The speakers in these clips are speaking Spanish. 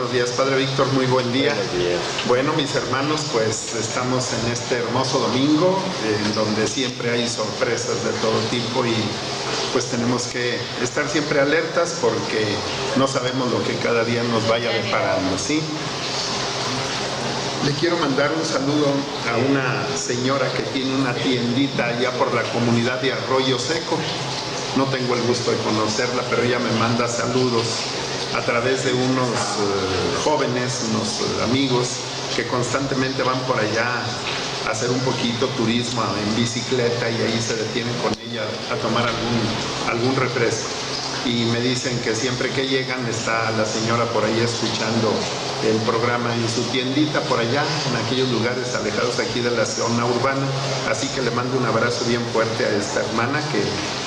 buenos días, Padre Víctor, muy buen día. Buenos días. Bueno, mis hermanos, pues estamos en este hermoso domingo, en donde siempre hay sorpresas de todo tipo y pues tenemos que estar siempre alertas porque no sabemos lo que cada día nos vaya deparando, ¿sí? Le quiero mandar un saludo a una señora que tiene una tiendita allá por la comunidad de Arroyo Seco. No tengo el gusto de conocerla, pero ella me manda saludos a través de unos jóvenes, unos amigos que constantemente van por allá a hacer un poquito turismo en bicicleta y ahí se detienen con ella a tomar algún refresco. Y me dicen que siempre que llegan está la señora por ahí escuchando el programa en su tiendita por allá, en aquellos lugares alejados aquí de la zona urbana. Así que le mando un abrazo bien fuerte a esta hermana que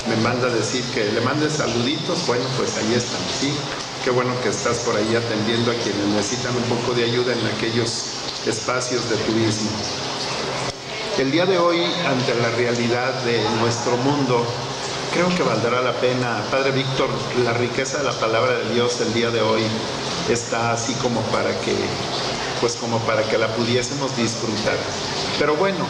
me manda decir que le mande saluditos. Bueno, pues ahí están, ¿sí? Qué bueno que estás por ahí atendiendo a quienes necesitan un poco de ayuda en aquellos espacios de turismo. El día de hoy, ante la realidad de nuestro mundo, creo que valdrá la pena, Padre Víctor, la riqueza de la palabra de Dios el día de hoy está así como para que la pudiésemos disfrutar. Pero bueno,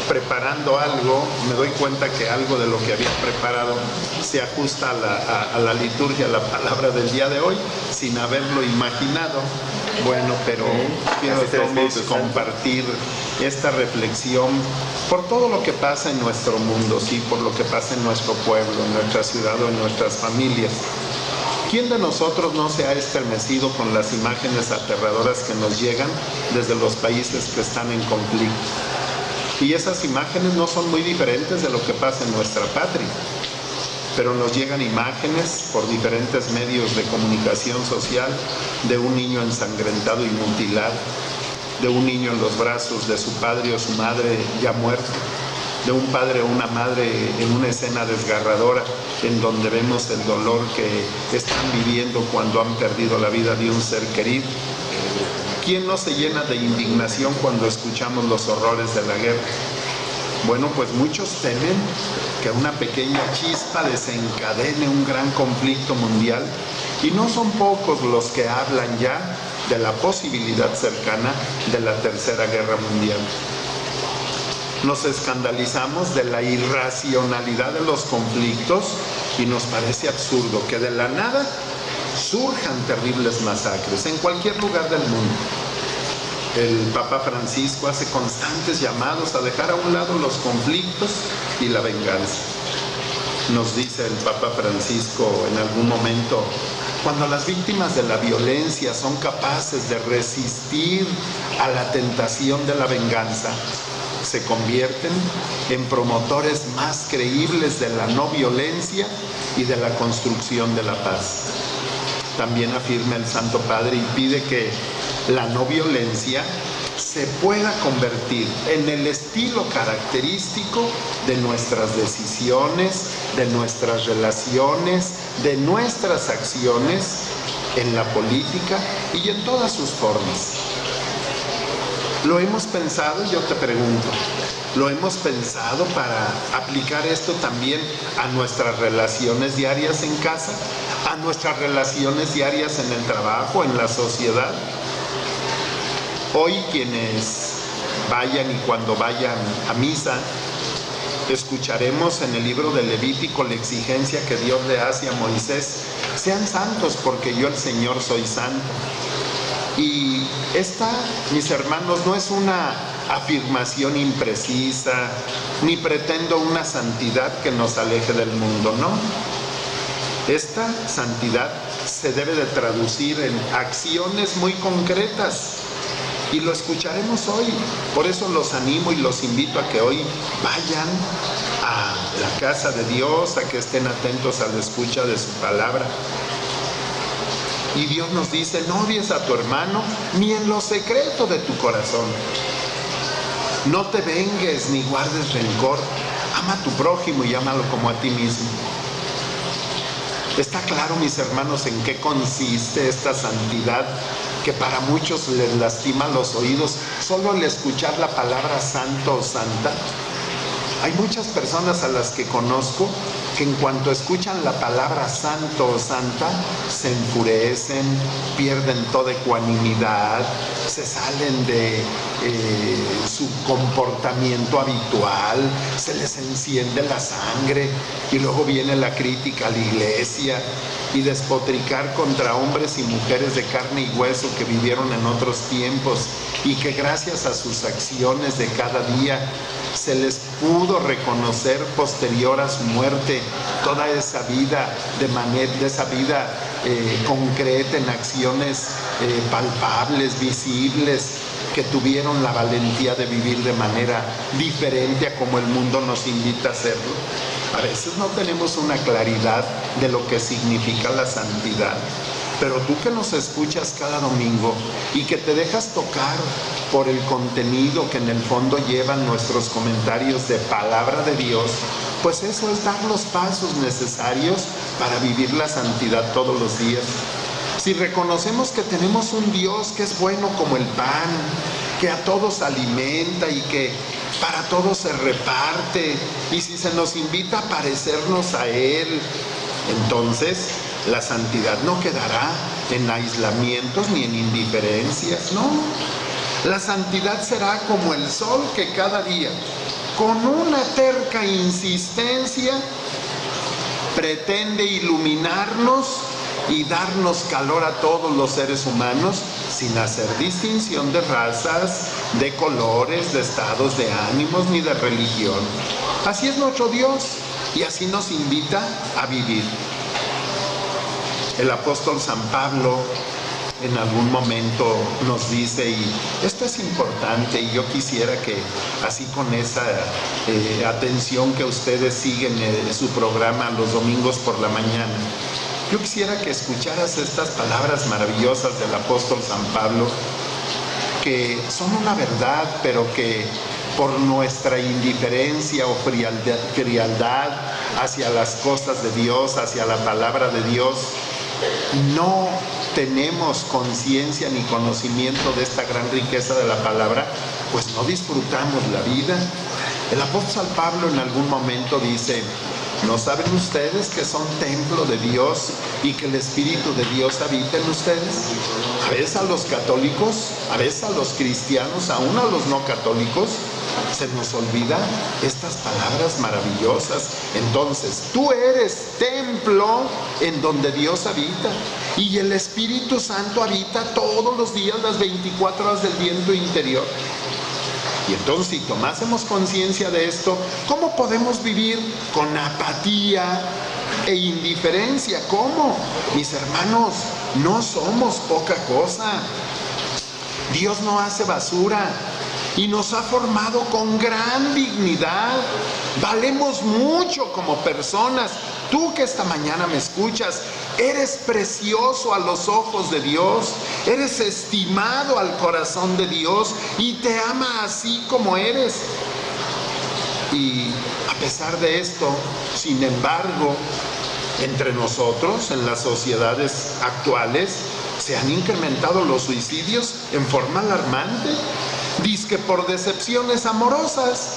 preparando algo, me doy cuenta que algo de lo que había preparado se ajusta a la liturgia, a la palabra del día de hoy, sin haberlo imaginado. Bueno, pero quiero todos compartir esta reflexión por todo lo que pasa en nuestro mundo, sí, por lo que pasa en nuestro pueblo, en nuestra ciudad o en nuestras familias. ¿Quién de nosotros no se ha estremecido con las imágenes aterradoras que nos llegan desde los países que están en conflicto? Y esas imágenes no son muy diferentes de lo que pasa en nuestra patria, pero nos llegan imágenes por diferentes medios de comunicación social de un niño ensangrentado y mutilado, de un niño en los brazos de su padre o su madre ya muerto, de un padre o una madre en una escena desgarradora en donde vemos el dolor que están viviendo cuando han perdido la vida de un ser querido. ¿Quién no se llena de indignación cuando escuchamos los horrores de la guerra? Bueno, pues muchos temen que una pequeña chispa desencadene un gran conflicto mundial y no son pocos los que hablan ya de la posibilidad cercana de la Tercera Guerra Mundial. Nos escandalizamos de la irracionalidad de los conflictos y nos parece absurdo que de la nada surjan terribles masacres en cualquier lugar del mundo. El Papa Francisco hace constantes llamados a dejar a un lado los conflictos y la venganza. Nos dice el Papa Francisco en algún momento, cuando las víctimas de la violencia son capaces de resistir a la tentación de la venganza, se convierten en promotores más creíbles de la no violencia y de la construcción de la paz. También afirma el Santo Padre y pide que la no violencia se pueda convertir en el estilo característico de nuestras decisiones, de nuestras relaciones, de nuestras acciones en la política y en todas sus formas. ¿Lo hemos pensado? Yo te pregunto. ¿Lo hemos pensado para aplicar esto también a nuestras relaciones diarias en casa? ¿A nuestras relaciones diarias en el trabajo, en la sociedad? Hoy quienes vayan y cuando vayan a misa, escucharemos en el libro de Levítico la exigencia que Dios le hace a Moisés: sean santos porque yo el Señor soy santo. Y esta, mis hermanos, no es una afirmación imprecisa, ni pretendo una santidad que nos aleje del mundo, no. Esta santidad se debe de traducir en acciones muy concretas y lo escucharemos hoy. Por eso los animo y los invito a que hoy vayan a la casa de Dios, a que estén atentos a la escucha de su palabra. Y Dios nos dice: no odies a tu hermano ni en lo secreto de tu corazón. No te vengues ni guardes rencor. Ama a tu prójimo y ámalo como a ti mismo. ¿Está claro, mis hermanos, en qué consiste esta santidad que para muchos les lastima los oídos solo al escuchar la palabra santo o santa? Hay muchas personas a las que conozco que en cuanto escuchan la palabra santo o santa, se enfurecen, pierden toda ecuanimidad, se salen de su comportamiento habitual, se les enciende la sangre y luego viene la crítica a la iglesia y despotricar contra hombres y mujeres de carne y hueso que vivieron en otros tiempos y que gracias a sus acciones de cada día se les pudo reconocer posterior a su muerte toda esa vida concreta en acciones palpables, visibles, que tuvieron la valentía de vivir de manera diferente a como el mundo nos invita a hacerlo. A veces no tenemos una claridad de lo que significa la santidad. Pero tú que nos escuchas cada domingo y que te dejas tocar por el contenido que en el fondo llevan nuestros comentarios de palabra de Dios, pues eso es dar los pasos necesarios para vivir la santidad todos los días. Si reconocemos que tenemos un Dios que es bueno como el pan, que a todos alimenta y que para todos se reparte, y si se nos invita a parecernos a Él, entonces la santidad no quedará en aislamientos ni en indiferencias, no. La santidad será como el sol que cada día, con una terca insistencia, pretende iluminarnos y darnos calor a todos los seres humanos sin hacer distinción de razas, de colores, de estados de ánimos ni de religión. Así es nuestro Dios y así nos invita a vivir. El apóstol San Pablo en algún momento nos dice, y esto es importante, y yo quisiera que así con esa atención que ustedes siguen su programa los domingos por la mañana, yo quisiera que escucharas estas palabras maravillosas del apóstol San Pablo, que son una verdad, pero que por nuestra indiferencia o frialdad hacia las cosas de Dios, hacia la palabra de Dios, no tenemos conciencia ni conocimiento de esta gran riqueza de la palabra, pues no disfrutamos la vida. El apóstol Pablo en algún momento dice: ¿no saben ustedes que son templo de Dios y que el Espíritu de Dios habita en ustedes? A veces a los católicos, a veces a los cristianos, aún a los no católicos, se nos olvida estas palabras maravillosas. Entonces, tú eres templo en donde Dios habita y el Espíritu Santo habita todos los días, las 24 horas del día en tu interior. Y entonces, si tomásemos conciencia de esto, ¿cómo podemos vivir con apatía e indiferencia? ¿Cómo? Mis hermanos, no somos poca cosa. Dios no hace basura y nos ha formado con gran dignidad. Valemos mucho como personas. Tú que esta mañana me escuchas, eres precioso a los ojos de Dios, eres estimado al corazón de Dios y te ama así como eres. Y a pesar de esto, sin embargo, entre nosotros, en las sociedades actuales, se han incrementado los suicidios en forma alarmante, dizque por decepciones amorosas.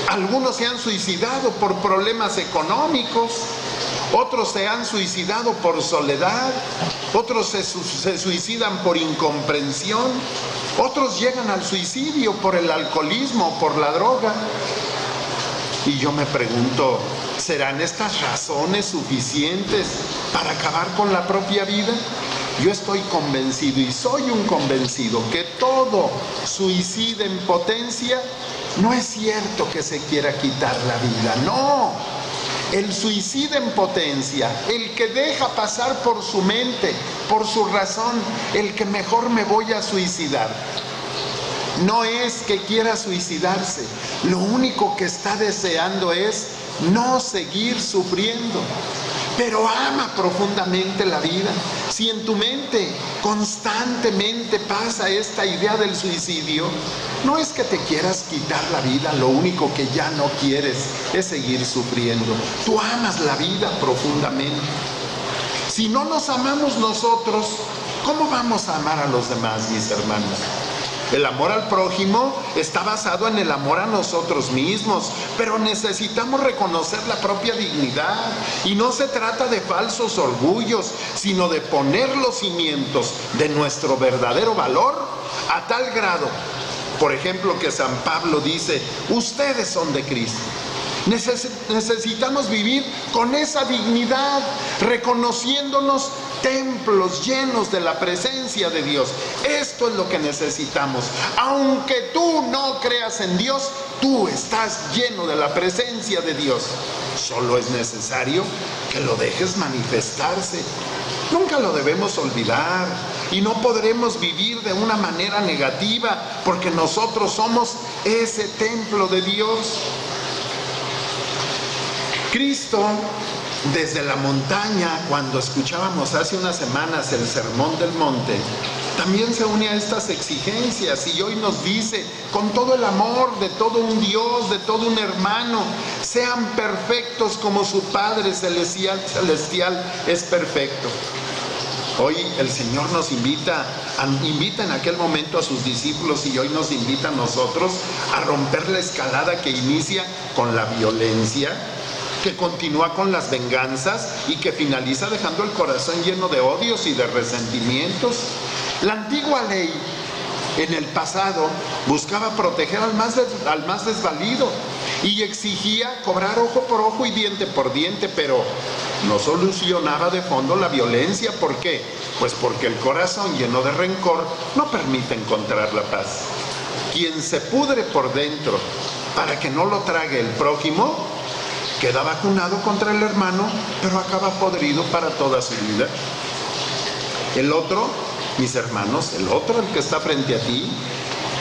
Algunos se han suicidado por problemas económicos, otros se han suicidado por soledad, otros se suicidan por incomprensión, otros llegan al suicidio por el alcoholismo, por la droga. Y yo me pregunto, ¿serán estas razones suficientes para acabar con la propia vida? Yo estoy convencido y soy un convencido que todo suicida en potencia no es cierto que se quiera quitar la vida, no. El suicida en potencia, el que deja pasar por su mente, por su razón, el que mejor me voy a suicidar, no es que quiera suicidarse, lo único que está deseando es no seguir sufriendo, pero ama profundamente la vida. Si en tu mente constantemente pasa esta idea del suicidio, no es que te quieras quitar la vida, lo único que ya no quieres es seguir sufriendo. Tú amas la vida profundamente. Si no nos amamos nosotros, ¿cómo vamos a amar a los demás, mis hermanos? El amor al prójimo está basado en el amor a nosotros mismos, pero necesitamos reconocer la propia dignidad. Y no se trata de falsos orgullos, sino de poner los cimientos de nuestro verdadero valor a tal grado, por ejemplo, que San Pablo dice: ustedes son de Cristo. Necesitamos vivir con esa dignidad, reconociéndonos templos llenos de la presencia de Dios. Esto es lo que necesitamos. Aunque tú no creas en Dios, tú estás lleno de la presencia de Dios. Solo es necesario que lo dejes manifestarse. Nunca lo debemos olvidar, y no podremos vivir de una manera negativa, porque nosotros somos ese templo de Dios. Cristo, desde la montaña, cuando escuchábamos hace unas semanas el Sermón del Monte, también se une a estas exigencias, y hoy nos dice, con todo el amor de todo un Dios, de todo un hermano: sean perfectos como su Padre celestial es perfecto. Hoy el Señor nos invita en aquel momento a sus discípulos, y hoy nos invita a nosotros a romper la escalada que inicia con la violencia, que continúa con las venganzas y que finaliza dejando el corazón lleno de odios y de resentimientos. La antigua ley en el pasado buscaba proteger al más desvalido y exigía cobrar ojo por ojo y diente por diente, pero no solucionaba de fondo la violencia. ¿Por qué? Pues porque el corazón lleno de rencor no permite encontrar la paz. Quien se pudre por dentro para que no lo trague el prójimo, queda vacunado contra el hermano, pero acaba podrido para toda su vida. El otro, mis hermanos, el otro, el que está frente a ti,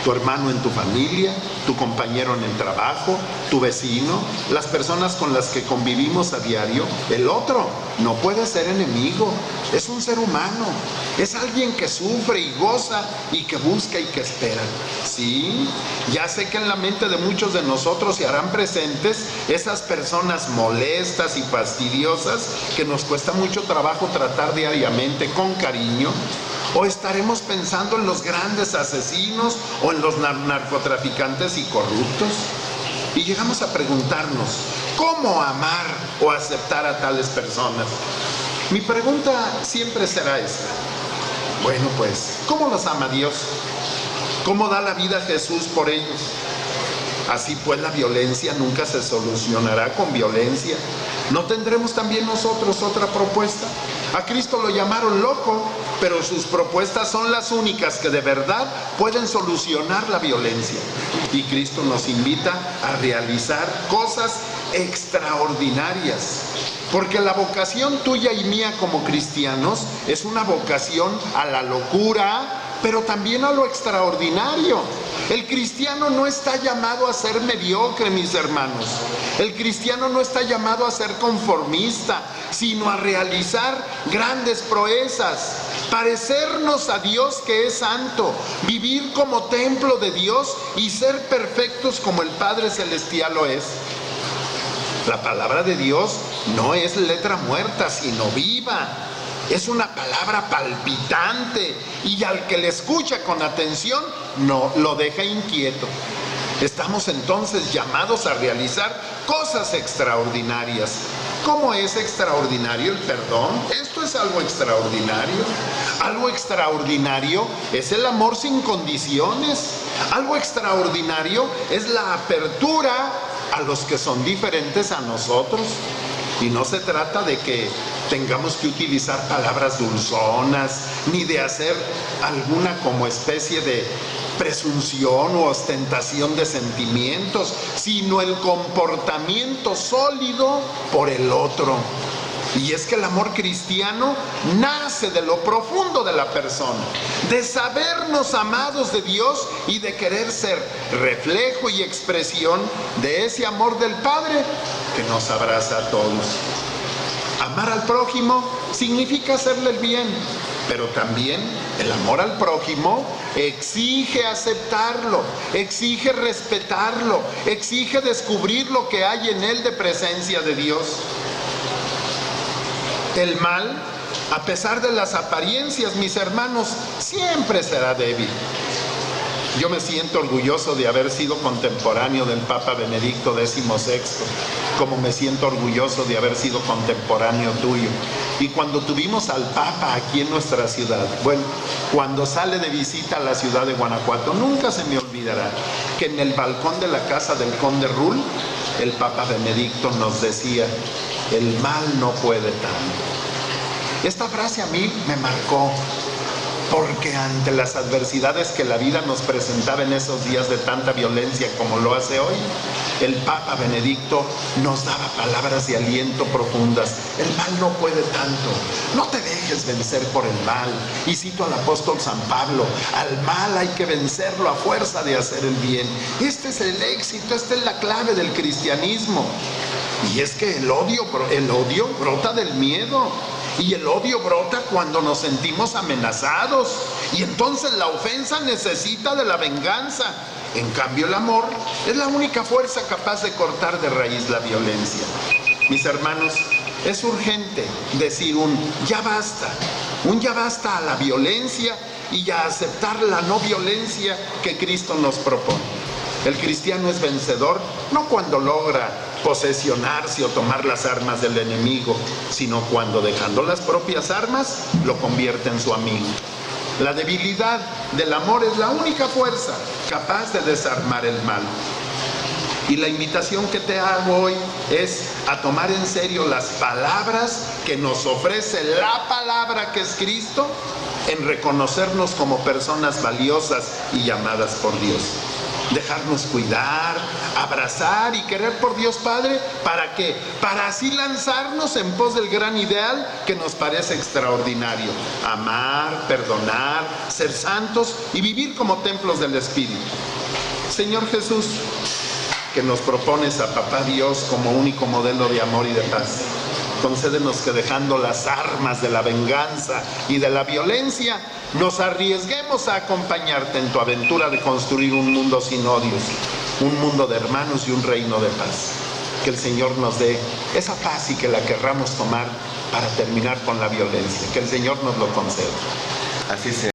tu hermano en tu familia, tu compañero en el trabajo, tu vecino, las personas con las que convivimos a diario, el otro no puede ser enemigo, es un ser humano, es alguien que sufre y goza y que busca y que espera. Sí, ya sé que en la mente de muchos de nosotros se harán presentes esas personas molestas y fastidiosas que nos cuesta mucho trabajo tratar diariamente con cariño. O estaremos pensando en los grandes asesinos o en los narcotraficantes y corruptos. Y llegamos a preguntarnos, ¿cómo amar o aceptar a tales personas? Mi pregunta siempre será esta. Bueno, pues, ¿cómo los ama Dios? ¿Cómo da la vida Jesús por ellos? Así pues, la violencia nunca se solucionará con violencia. ¿No tendremos también nosotros otra propuesta? A Cristo lo llamaron loco, pero sus propuestas son las únicas que de verdad pueden solucionar la violencia. Y Cristo nos invita a realizar cosas extraordinarias. Porque la vocación tuya y mía como cristianos es una vocación a la locura, pero también a lo extraordinario. El cristiano no está llamado a ser mediocre, mis hermanos. El cristiano no está llamado a ser conformista, sino a realizar grandes proezas, parecernos a Dios que es santo, vivir como templo de Dios y ser perfectos como el Padre Celestial lo es. La palabra de Dios no es letra muerta, sino viva. Es una palabra palpitante, y al que le escucha con atención no lo deja inquieto. Estamos entonces llamados a realizar cosas extraordinarias. ¿Cómo es extraordinario el perdón? Esto es algo extraordinario. Algo extraordinario es el amor sin condiciones. Algo extraordinario es la apertura a los que son diferentes a nosotros. Y no se trata de que tengamos que utilizar palabras dulzonas, ni de hacer alguna como especie de presunción o ostentación de sentimientos, sino el comportamiento sólido por el otro. Y es que el amor cristiano nace de lo profundo de la persona, de sabernos amados de Dios y de querer ser reflejo y expresión de ese amor del Padre que nos abraza a todos. Amar al prójimo significa hacerle el bien, pero también el amor al prójimo exige aceptarlo, exige respetarlo, exige descubrir lo que hay en él de presencia de Dios. El mal, a pesar de las apariencias, mis hermanos, siempre será débil. Yo me siento orgulloso de haber sido contemporáneo del Papa Benedicto XVI, como me siento orgulloso de haber sido contemporáneo tuyo. Y cuando tuvimos al Papa aquí en nuestra ciudad, bueno, cuando sale de visita a la ciudad de Guanajuato, nunca se me olvidará que en el balcón de la casa del Conde Rull, el Papa Benedicto nos decía: el mal no puede tanto. Esta frase a mí me marcó, porque ante las adversidades que la vida nos presentaba en esos días de tanta violencia como lo hace hoy, el Papa Benedicto nos daba palabras de aliento profundas. El mal no puede tanto, no te dejes vencer por el mal. Y cito al apóstol San Pablo: al mal hay que vencerlo a fuerza de hacer el bien. Este es el éxito, esta es la clave del cristianismo. Y es que el odio brota del miedo. Y el odio brota cuando nos sentimos amenazados. Y entonces la ofensa necesita de la venganza. En cambio, el amor es la única fuerza capaz de cortar de raíz la violencia. Mis hermanos, es urgente decir un ya basta a la violencia y a aceptar la no violencia que Cristo nos propone. El cristiano es vencedor no cuando logra posesionarse o tomar las armas del enemigo, sino cuando, dejando las propias armas, lo convierte en su amigo. La debilidad del amor es la única fuerza capaz de desarmar el mal. Y la invitación que te hago hoy es a tomar en serio las palabras que nos ofrece la palabra que es Cristo, en reconocernos como personas valiosas y llamadas por Dios. Dejarnos cuidar, abrazar y querer por Dios Padre. ¿Para qué? Para así lanzarnos en pos del gran ideal que nos parece extraordinario: amar, perdonar, ser santos y vivir como templos del Espíritu. Señor Jesús, que nos propones a Papá Dios como único modelo de amor y de paz, concédenos que, dejando las armas de la venganza y de la violencia, nos arriesguemos a acompañarte en tu aventura de construir un mundo sin odios, un mundo de hermanos y un reino de paz. Que el Señor nos dé esa paz y que la querramos tomar para terminar con la violencia. Que el Señor nos lo conceda. Así sea.